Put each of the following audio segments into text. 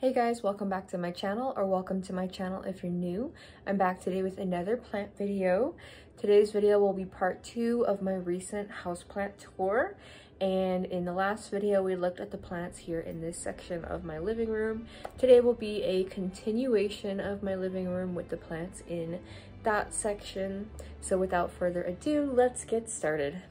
Hey guys, welcome back to my channel, or welcome to my channel if you're new. I'm back today with another plant video. Today's video will be part 2 of my recent houseplant tour. And in the last video, we looked at the plants here in this section of my living room. Today will be a continuation of my living room with the plants in that section. So without further ado, let's get started.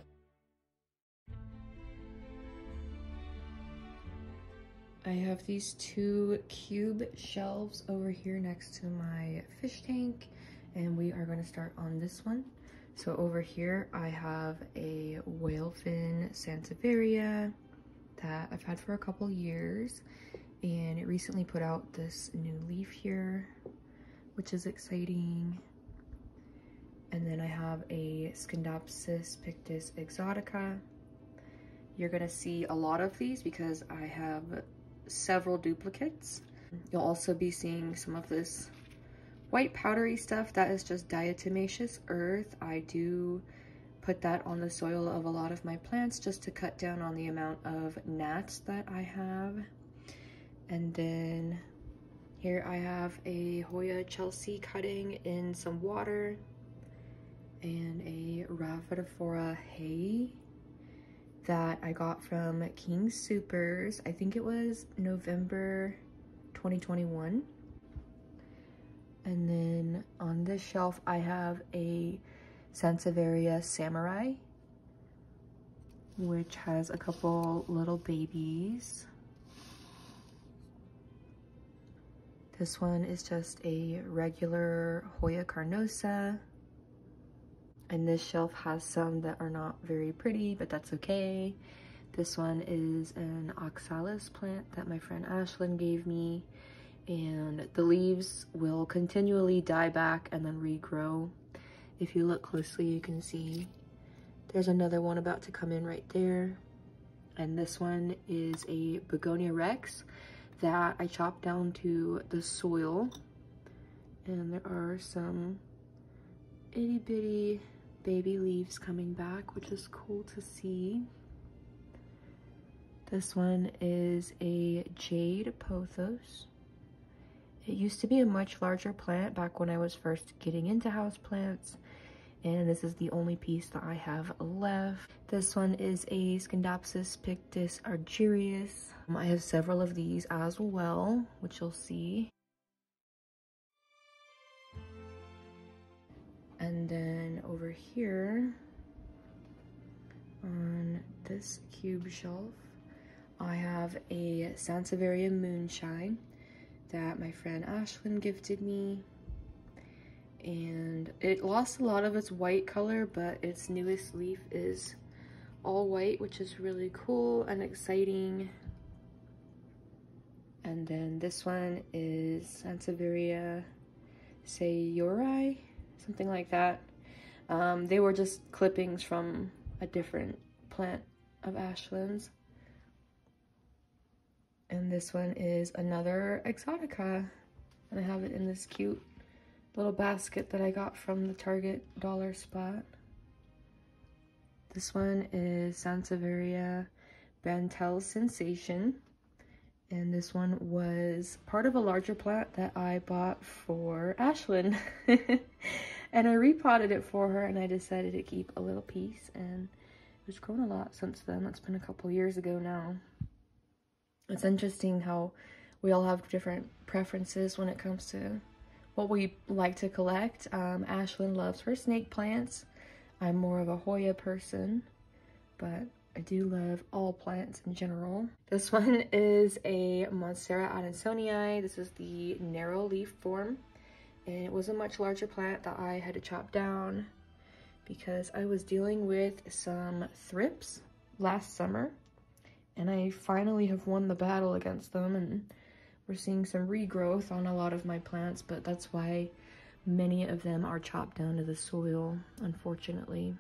I have these 2 cube shelves over here next to my fish tank, and we are going to start on this one. So over here I have a whalefin Sansevieria that I've had for a couple years, and it recently put out this new leaf here, which is exciting. And then I have a Scindapsus pictus exotica. You're going to see a lot of these because I have several duplicates. You'll also be seeing some of this white powdery stuff that is just diatomaceous earth. I do put that on the soil of a lot of my plants just to cut down on the amount of gnats that I have. And then here I have a Hoya Chelsea cutting in some water, and a Rhaphidophora hay that I got from King Supers. I think it was November 2021. And then on this shelf I have a Sansevieria Samurai, which has a couple little babies. This one is just a regular Hoya carnosa. And this shelf has some that are not very pretty, but that's okay. This one is an oxalis plant that my friend Ashlyn gave me, and the leaves will continually die back and then regrow. If you look closely, you can see there's another one about to come in right there. And this one is a Begonia Rex that I chopped down to the soil, and there are some itty bitty baby leaves coming back, which is cool to see. This one is a jade pothos. It used to be a much larger plant back when I was first getting into houseplants, and this is the only piece that I have left. This one is a Scindapsus pictus argyrius. I have several of these as well, which you'll see. And then over here on this cube shelf, I have a Sansevieria Moonshine that my friend Ashlyn gifted me. And it lost a lot of its white color, but its newest leaf is all white, which is really cool and exciting. And then this one is Sansevieria Sayuri, something like that. They were just clippings from a different plant of Ashlyn's. And this one is another exotica, and I have it in this cute little basket that I got from the Target dollar spot. This one is Sansevieria Bantel Sensation, and this one was part of a larger plant that I bought for Ashlyn. And I repotted it for her, and I decided to keep a little piece, and it's grown a lot since then. That's been a couple years ago now. It's interesting how we all have different preferences when it comes to what we like to collect. Ashlyn loves her snake plants. I'm more of a Hoya person, but I do love all plants in general. This one is a Monstera Adansonii. This is the narrow leaf form, and it was a much larger plant that I had to chop down because I was dealing with some thrips last summer, and I finally have won the battle against them, and we're seeing some regrowth on a lot of my plants, but that's why many of them are chopped down to the soil, unfortunately.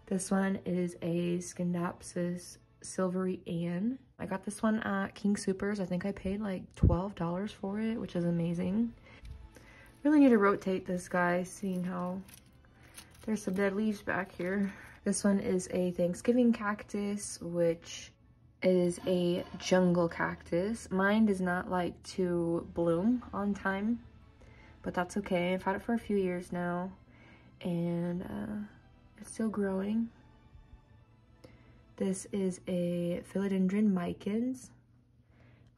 This one is a Scindapsus Silvery Ann. I got this one at King Supers. I think I paid like $12 for it, which is amazing. Really need to rotate this guy, seeing how there's some dead leaves back here. This one is a Thanksgiving cactus, which is a jungle cactus. Mine does not like to bloom on time, but that's okay. I've had it for a few years now, and it's still growing. This is a philodendron micans.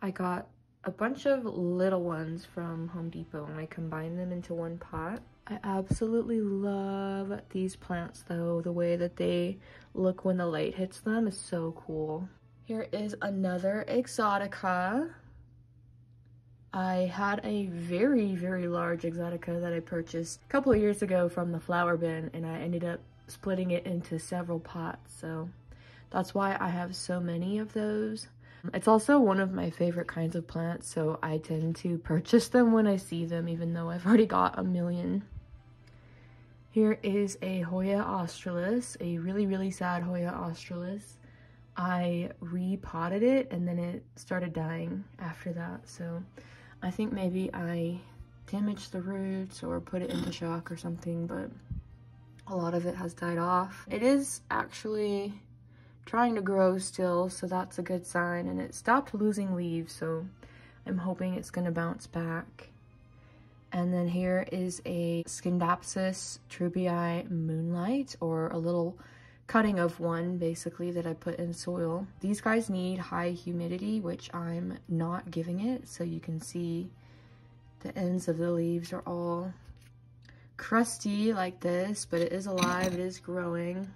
I got a bunch of little ones from Home Depot and I combined them into one pot. I absolutely love these plants though. The way that they look when the light hits them is so cool. Here is another exotica. I had a very, very large exotica that I purchased a couple of years ago from the flower bin, and I ended up splitting it into several pots, so that's why I have so many of those. It's also one of my favorite kinds of plants, so I tend to purchase them when I see them, even though I've already got a million. Here is a Hoya australis, a really, really sad Hoya australis. I repotted it and then it started dying after that, so I think maybe I damaged the roots or put it into shock or something, but a lot of it has died off. It is actually trying to grow still, so that's a good sign, and it stopped losing leaves, so I'm hoping it's gonna bounce back. And then here is a Scindapsus trubii moonlight, or a little cutting of one basically that I put in soil. These guys need high humidity, which I'm not giving it, so you can see the ends of the leaves are all crusty like this, but it is alive, it is growing.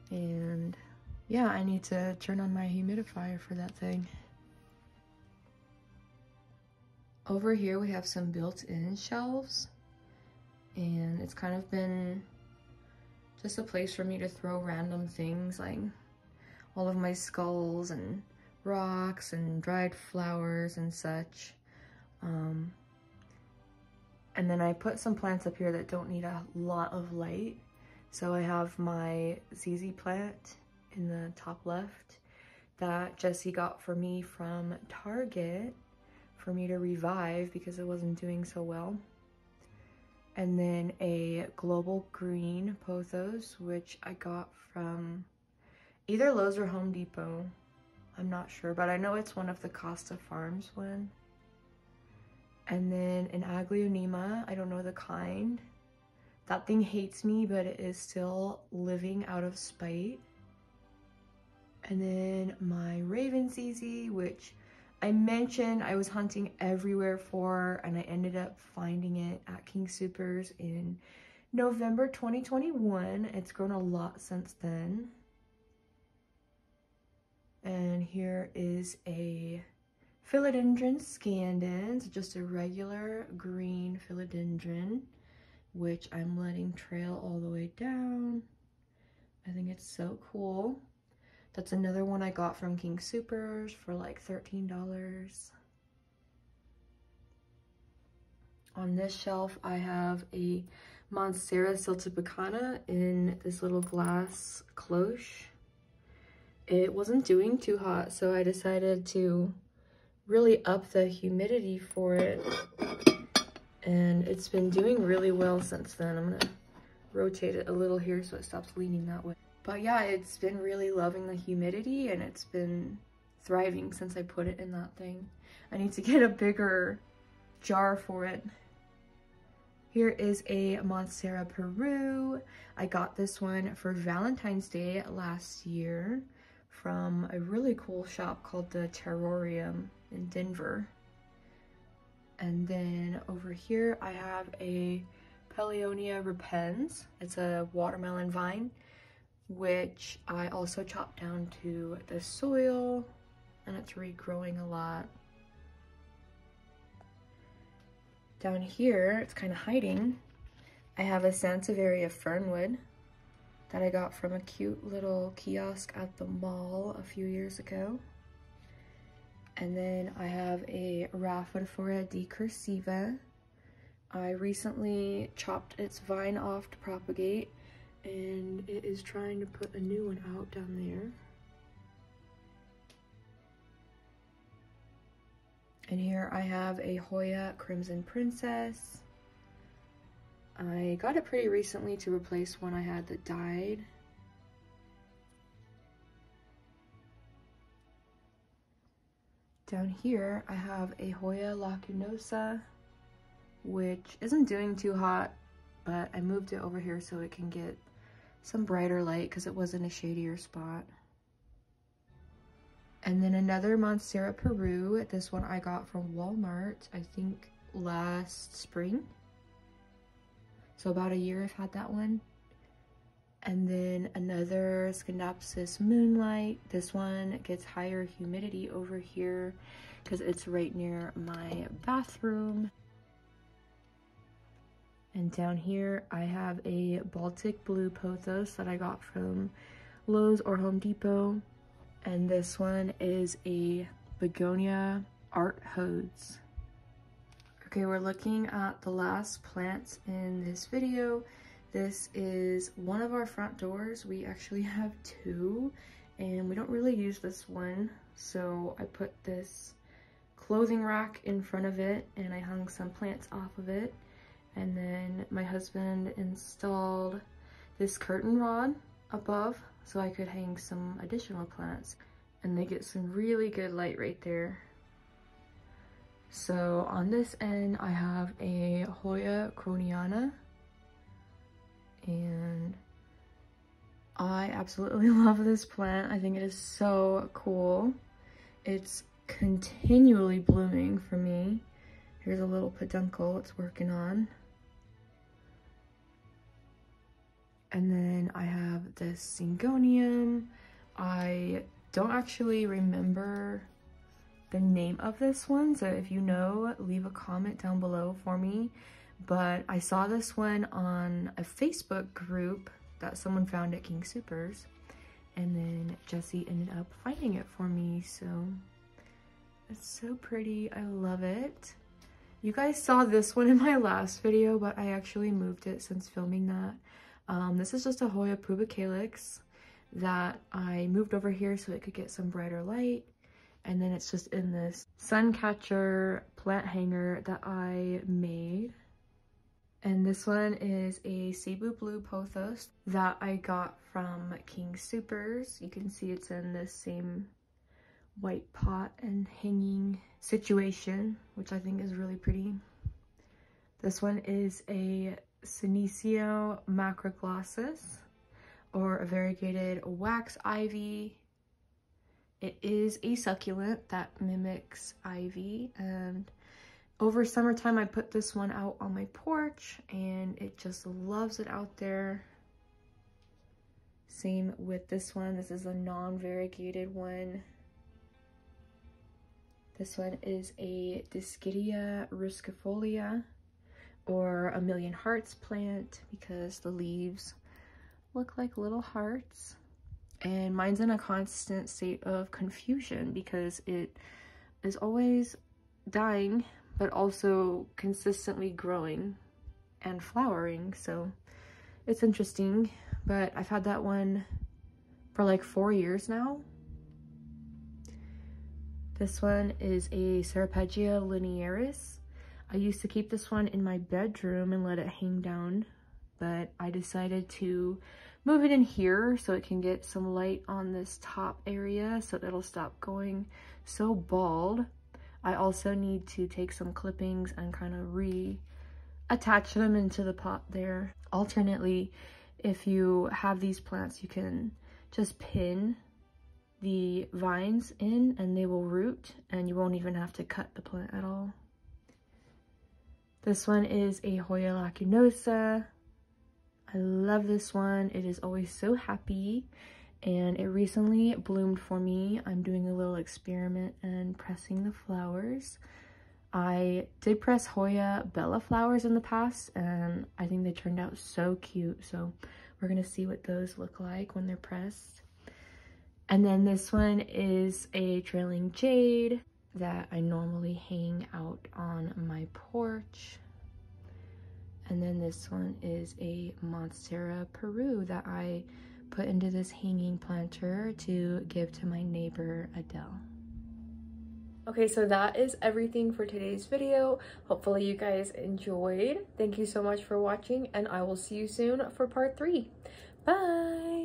And yeah, I need to turn on my humidifier for that thing. Over here we have some built-in shelves, and it's kind of been just a place for me to throw random things like all of my skulls and rocks and dried flowers and such. And then I put some plants up here that don't need a lot of light. So I have my ZZ plant in the top left that Jessie got for me from Target for me to revive because it wasn't doing so well. And then a global green pothos, which I got from either Lowe's or Home Depot. I'm not sure, but I know it's one of the Costa Farms one. And then an Aglaonema, I don't know the kind. That thing hates me, but it is still living out of spite. And then my Raven ZZ, which I mentioned I was hunting everywhere for, and I ended up finding it at King Soopers in November 2021. It's grown a lot since then. And here is a philodendron scandens, just a regular green philodendron, which I'm letting trail all the way down. I think it's so cool. That's another one I got from King Soopers for like $13. On this shelf, I have a Monstera siltepecana in this little glass cloche. It wasn't doing too hot, so I decided to really up the humidity for it. And it's been doing really well since then. I'm gonna rotate it a little here so it stops leaning that way. But yeah, it's been really loving the humidity, and it's been thriving since I put it in that thing. I need to get a bigger jar for it. Here is a Monstera Peru. I got this one for Valentine's Day last year from a really cool shop called the Terrarium in Denver. And then over here I have a Paleonia repens. It's a watermelon vine, which I also chopped down to the soil, and it's regrowing a lot. Down here, it's kind of hiding. I have a Sansevieria fernwood that I got from a cute little kiosk at the mall a few years ago. And then I have a Rhaphidophora decursiva. I recently chopped its vine off to propagate, and it is trying to put a new one out down there. And here I have a Hoya Crimson Princess. I got it pretty recently to replace one I had that died. down here I have a Hoya lacunosa, which isn't doing too hot, but I moved it over here so it can get some brighter light because it was in a shadier spot. And then another Monstera Peru. This one I got from Walmart, I think last spring. So about a year I've had that one. And then another Scindapsus Moonlight. This one gets higher humidity over here because it's right near my bathroom. And down here I have a Baltic Blue Pothos that I got from Lowe's or Home Depot. And this one is a Begonia Art Hose. Okay, we're looking at the last plants in this video. This is one of our front doors. We actually have two, and we don't really use this one. So I put this clothing rack in front of it, and I hung some plants off of it. And then my husband installed this curtain rod above so I could hang some additional plants, and they get some really good light right there. So on this end I have a Hoya croniana, and I absolutely love this plant. I think it is so cool. It's continually blooming for me. Here's a little peduncle it's working on. And then I have this Syngonium. I don't actually remember the name of this one, so if you know, leave a comment down below for me. But I saw this one on a Facebook group that someone found at King Soopers, and then Jessie ended up finding it for me, so it's so pretty. I love it. You guys saw this one in my last video, but I actually moved it since filming that. This is just a Hoya pubicalyx that I moved over here so it could get some brighter light. And then it's just in this sun catcher plant hanger that I made. And this one is a Cebu Blue Pothos that I got from King Soopers. You can see it's in this same white pot and hanging situation, which I think is really pretty. This one is a Senecio macroglossus, or a variegated wax ivy. It is a succulent that mimics ivy, and over summertime I put this one out on my porch and it just loves it out there. Same with this one. This is a non-variegated one. This one is a Dischidia ruscifolia, or a million hearts plant, because the leaves look like little hearts. And mine's in a constant state of confusion because it is always dying but also consistently growing and flowering, so it's interesting. But I've had that one for like 4 years now. This one is a Ceropegia linearis. I used to keep this one in my bedroom and let it hang down, but I decided to move it in here so it can get some light on this top area so it'll stop going so bald. I also need to take some clippings and kind of reattach them into the pot there. Alternately, if you have these plants, you can just pin the vines in and they will root, and you won't even have to cut the plant at all. This one is a Hoya lacunosa. I love this one. It is always so happy, and it recently bloomed for me. I'm doing a little experiment and pressing the flowers. I did press Hoya Bella flowers in the past, and I think they turned out so cute. So we're gonna see what those look like when they're pressed. And then this one is a trailing jade that I normally hang out on my porch. And then this one is a Monstera Peru that I put into this hanging planter to give to my neighbor Adele. Okay, so that is everything for today's video. Hopefully you guys enjoyed. Thank you so much for watching, and I will see you soon for part 3. Bye!